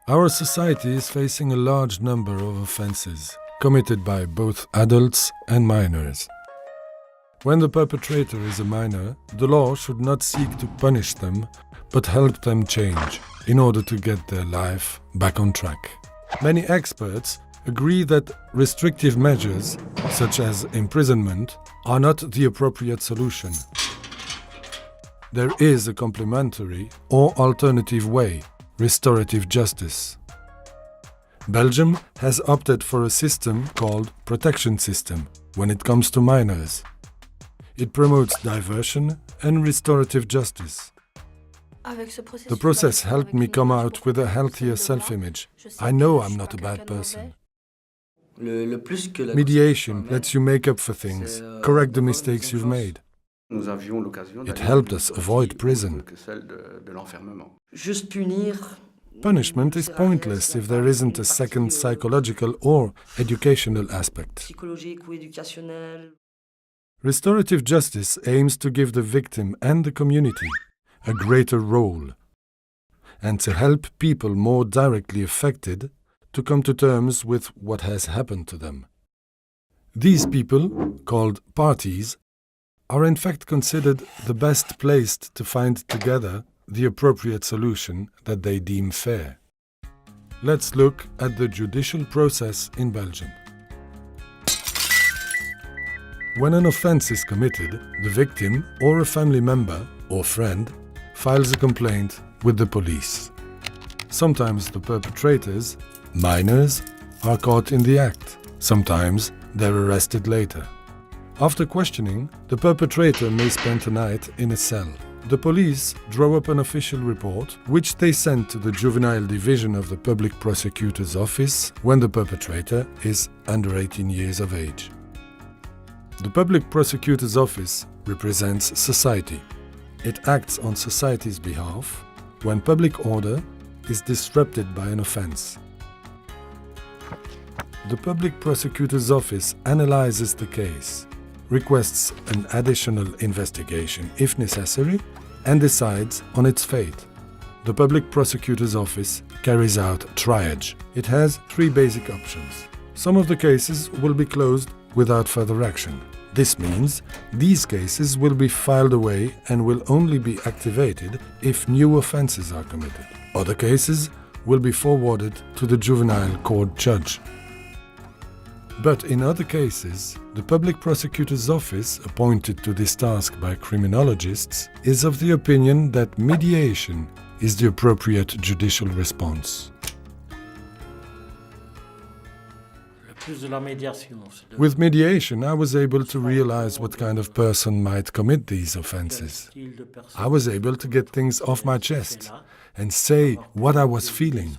Our society is facing a large number of offenses committed by both adults and minors. When the perpetrator is a minor, the law should not seek to punish them, but help them change in order to get their life back on track. Many experts agree that restrictive measures, such as imprisonment, are not the appropriate solution. There is a complementary or alternative way: restorative justice. Belgium has opted for a system called protection system when it comes to minors. It promotes diversion and restorative justice. The process helped me come out with a healthier self-image. I know I'm not a bad person. Mediation lets you make up for things, correct the mistakes you've made. It helped us avoid prison. Punishment is pointless if there isn't a second psychological or educational aspect. Restorative justice aims to give the victim and the community a greater role, and to help people more directly affected to come to terms with what has happened to them. These people, called parties, are in fact considered the best placed to find together the appropriate solution that they deem fair. Let's look at the judicial process in Belgium. When an offense is committed, the victim or a family member or friend files a complaint with the police. Sometimes the perpetrators, minors, are caught in the act. Sometimes they're arrested later. After questioning, the perpetrator may spend a night in a cell. The police draw up an official report, which they send to the juvenile division of the public prosecutor's office when the perpetrator is under 18 years of age. The public prosecutor's office represents society. It acts on society's behalf when public order is disrupted by an offense. The public prosecutor's office analyzes the case, requests an additional investigation if necessary, and decides on its fate. The public prosecutor's office carries out triage. It has 3 basic options. Some of the cases will be closed without further action. This means these cases will be filed away and will only be activated if new offenses are committed. Other cases will be forwarded to the juvenile court judge. But in other cases, the public prosecutor's office, appointed to this task by criminologists, is of the opinion that mediation is the appropriate judicial response. With mediation, I was able to realize what kind of person might commit these offenses. I was able to get things off my chest and say what I was feeling.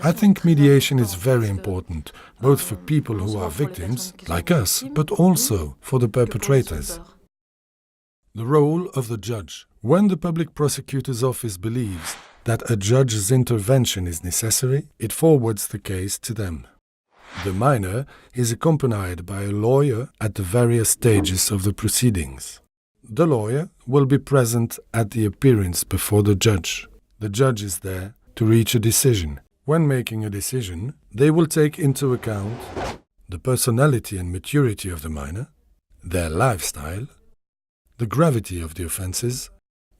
I think mediation is very important, both for people who are victims, like us, but also for the perpetrators. The role of the judge. When the public prosecutor's office believes that a judge's intervention is necessary, it forwards the case to them. The minor is accompanied by a lawyer at the various stages of the proceedings. The lawyer will be present at the appearance before the judge. The judge is there to reach a decision. When making a decision, they will take into account the personality and maturity of the minor, their lifestyle, the gravity of the offenses,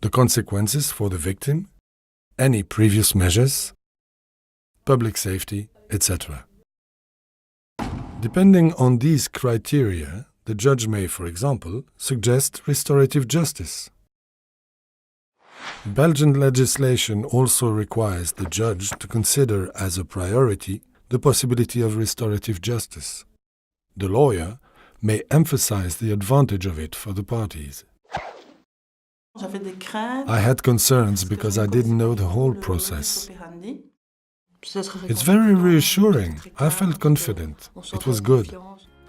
the consequences for the victim, any previous measures, public safety, etc. Depending on these criteria, the judge may, for example, suggest restorative justice. Belgian legislation also requires the judge to consider as a priority the possibility of restorative justice. The lawyer may emphasize the advantage of it for the parties. I had concerns because I didn't know the whole process. It's very reassuring. I felt confident. It was good.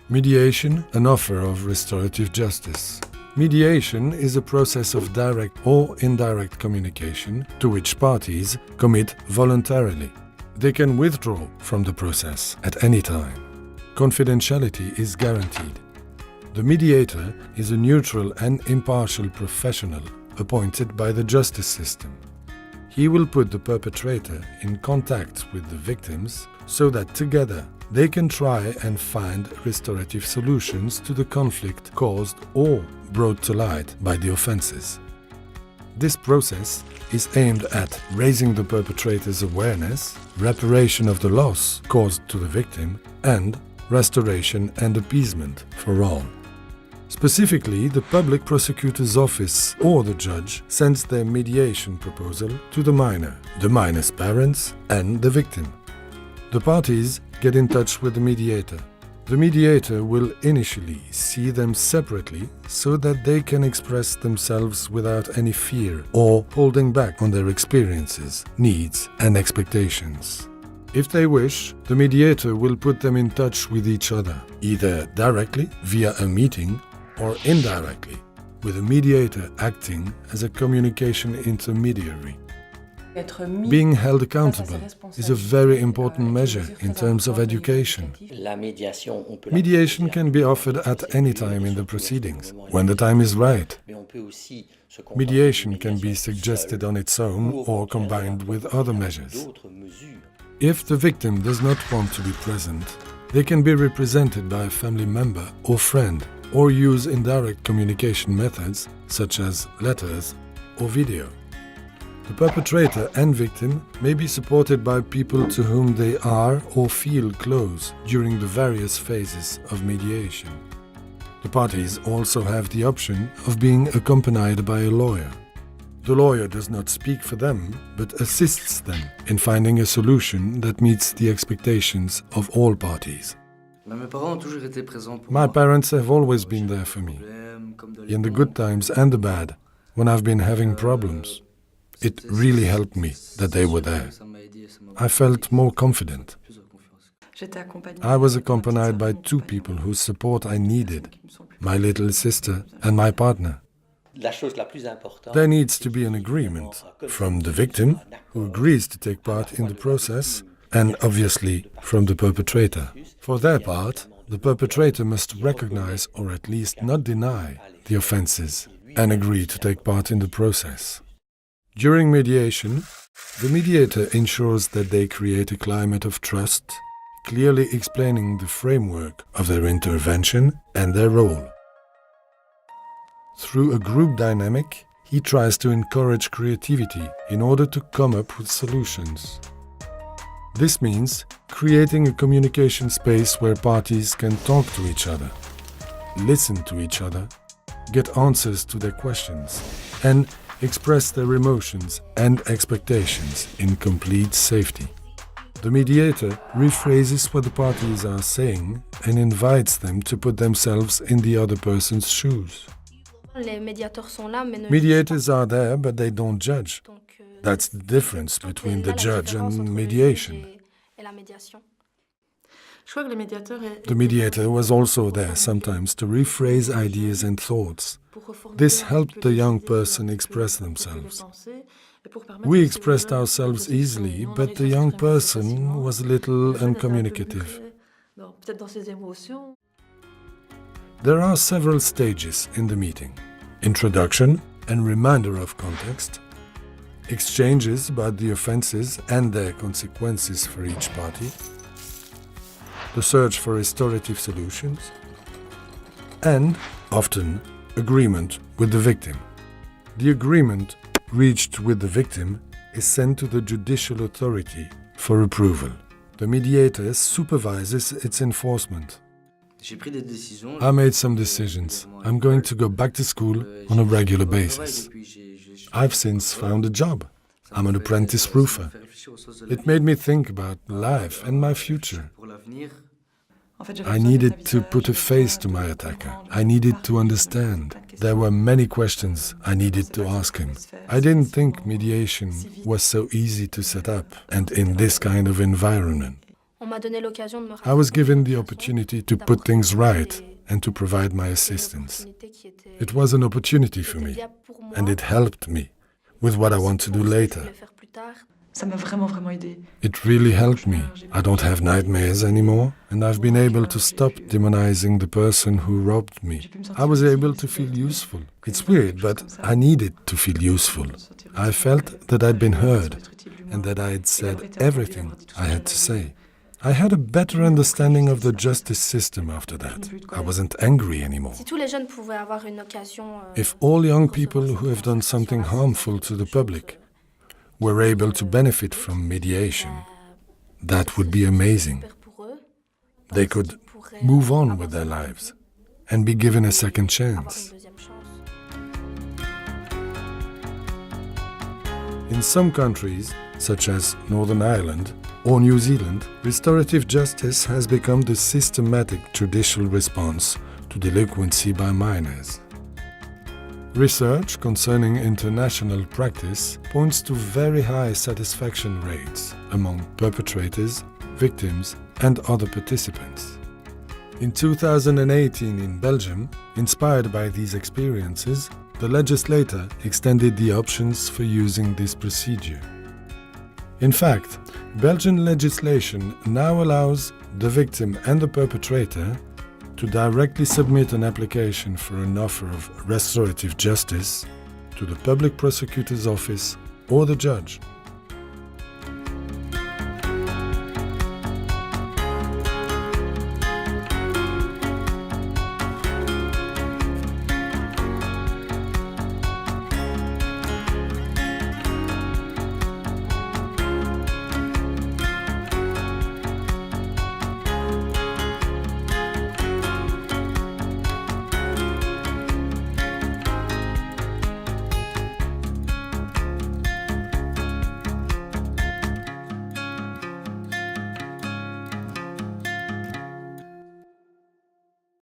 Mediation, an offer of restorative justice. Mediation is a process of direct or indirect communication to which parties commit voluntarily. They can withdraw from the process at any time. Confidentiality is guaranteed. The mediator is a neutral and impartial professional appointed by the justice system. He will put the perpetrator in contact with the victims so that together they can try and find restorative solutions to the conflict caused or brought to light by the offenses. This process is aimed at raising the perpetrator's awareness, reparation of the loss caused to the victim, and restoration and appeasement for all. Specifically, the public prosecutor's office or the judge sends their mediation proposal to the minor's parents, and the victim. The parties get in touch with the mediator. The mediator will initially see them separately so that they can express themselves without any fear or holding back on their experiences, needs, and expectations. If they wish, the mediator will put them in touch with each other, either directly via a meeting or indirectly, with a mediator acting as a communication intermediary. Being held accountable is a very important measure in terms of education. Mediation can be offered at any time in the proceedings, when the time is right. Mediation can be suggested on its own or combined with other measures. If the victim does not want to be present, they can be represented by a family member or friend, or use indirect communication methods such as letters or video. The perpetrator and victim may be supported by people to whom they are or feel close during the various phases of mediation. The parties also have the option of being accompanied by a lawyer. The lawyer does not speak for them, but assists them in finding a solution that meets the expectations of all parties. My parents have always been there for me, in the good times and the bad, when I've been having problems. It really helped me that they were there. I felt more confident. I was accompanied by two people whose support I needed, my little sister and my partner. There needs to be an agreement from the victim, who agrees to take part in the process, and obviously from the perpetrator. For their part, the perpetrator must recognize or at least not deny the offenses and agree to take part in the process. During mediation, the mediator ensures that they create a climate of trust, clearly explaining the framework of their intervention and their role. Through a group dynamic, he tries to encourage creativity in order to come up with solutions. This means creating a communication space where parties can talk to each other, listen to each other, get answers to their questions, and express their emotions and expectations in complete safety. The mediator rephrases what the parties are saying and invites them to put themselves in the other person's shoes. Mediators are there, but they don't judge. That's the difference between the judge and mediation. The mediator was also there sometimes to rephrase ideas and thoughts. This helped the young person express themselves. We expressed ourselves easily, but the young person was a little uncommunicative. There are several stages in the meeting: introduction and reminder of context, exchanges about the offenses and their consequences for each party, the search for restorative solutions, and, often, agreement with the victim. The agreement reached with the victim is sent to the judicial authority for approval. The mediator supervises its enforcement. I made some decisions. I'm going to go back to school on a regular basis. I've since found a job. I'm an apprentice roofer. It made me think about life and my future. I needed to put a face to my attacker. I needed to understand. There were many questions I needed to ask him. I didn't think mediation was so easy to set up and in this kind of environment. I was given the opportunity to put things right and to provide my assistance. It was an opportunity for me, and it helped me with what I want to do later. Ça m'a vraiment aidé. It really helped me. I don't have nightmares anymore, and I've been able to stop demonizing the person who robbed me. I was able to feel useful. It's weird, but I needed to feel useful. I felt that I'd been heard, and that I had said everything I had to say. I had a better understanding of the justice system after that. I wasn't angry anymore. Si tous les jeunes pouvaient avoir une occasion, If all young people who have done something harmful to the public were able to benefit from mediation, that would be amazing. pour eux, They could move on with their lives and be given a second chance. une deuxième chance. In some countries, such as Northern Ireland or New Zealand, restorative justice has become the systematic judicial response to delinquency by minors. Research concerning international practice points to very high satisfaction rates among perpetrators, victims, and other participants. In 2018 in Belgium, inspired by these experiences, the legislator extended the options for using this procedure. In fact, Belgian legislation now allows the victim and the perpetrator to directly submit an application for an offer of restorative justice to the public prosecutor's office or the judge.